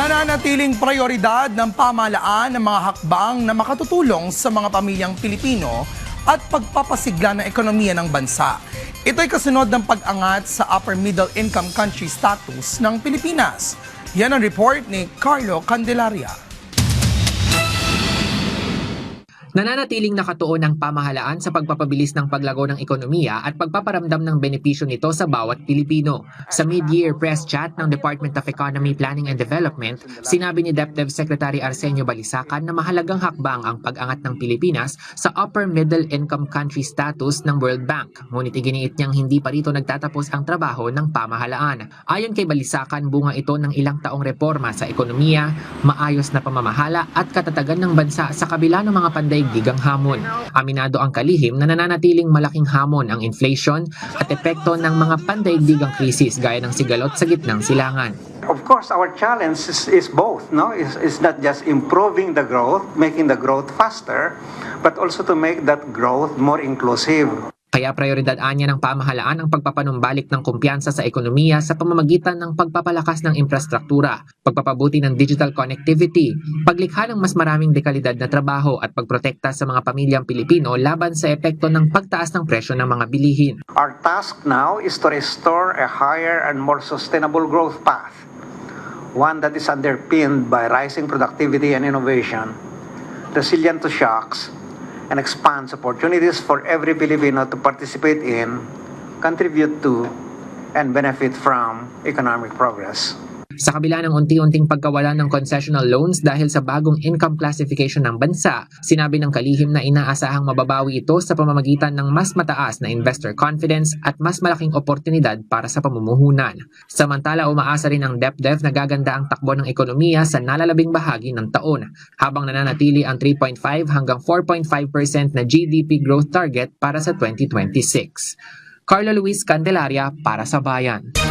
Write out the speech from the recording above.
Nananatiling prioridad ng pamahalaan ng mga hakbang na makatutulong sa mga pamilyang Pilipino at pagpapasigla ng ekonomiya ng bansa. Ito'y kasunod ng pag-angat sa upper middle income country status ng Pilipinas. Yan ang report ni Carlo Candelaria. Nananatiling nakatuon ang pamahalaan sa pagpapabilis ng paglago ng ekonomiya at pagpaparamdam ng benepisyo nito sa bawat Pilipino. Sa mid-year press chat ng Department of Economy, Planning and Development, sinabi ni DepDev Secretary Arsenio Balisacan na mahalagang hakbang ang pag-angat ng Pilipinas sa upper middle income country status ng World Bank. Ngunit iginiit niyang hindi pa rito nagtatapos ang trabaho ng pamahalaan. Ayon kay Balisacan, bunga ito ng ilang taong reforma sa ekonomiya, maayos na pamamahala at katatagan ng bansa sa kabila ng mga pandaigdigang hamon. Aminado ang kalihim na nananatiling malaking hamon ang inflation at epekto ng mga pandaigdigang krisis gaya ng sigalot sa gitnang silangan. Of course, our challenge is both. No, is not just improving the growth, making the growth faster, but also to make that growth more inclusive. Kaya prioridad anya ng pamahalaan ang pagpapanumbalik ng kumpiyansa sa ekonomiya sa pamamagitan ng pagpapalakas ng infrastruktura, pagpapabuti ng digital connectivity, paglikha ng mas maraming dekalidad na trabaho at pagprotekta sa mga pamilyang Pilipino laban sa epekto ng pagtaas ng presyo ng mga bilihin. Our task now is to restore a higher and more sustainable growth path, one that is underpinned by rising productivity and innovation, resilient to shocks, and expands opportunities for every Filipino to participate in, contribute to, and benefit from economic progress. Sa kabila ng unti-unting pagkawala ng concessional loans dahil sa bagong income classification ng bansa, sinabi ng kalihim na inaasahang mababawi ito sa pamamagitan ng mas mataas na investor confidence at mas malaking oportunidad para sa pamumuhunan. Samantala, umaasa rin ang DepDev na gaganda ang takbo ng ekonomiya sa nalalabing bahagi ng taon, habang nananatili ang 3.5 hanggang 4.5% na GDP growth target para sa 2026. Carlo Luis Candelaria para sa Bayan.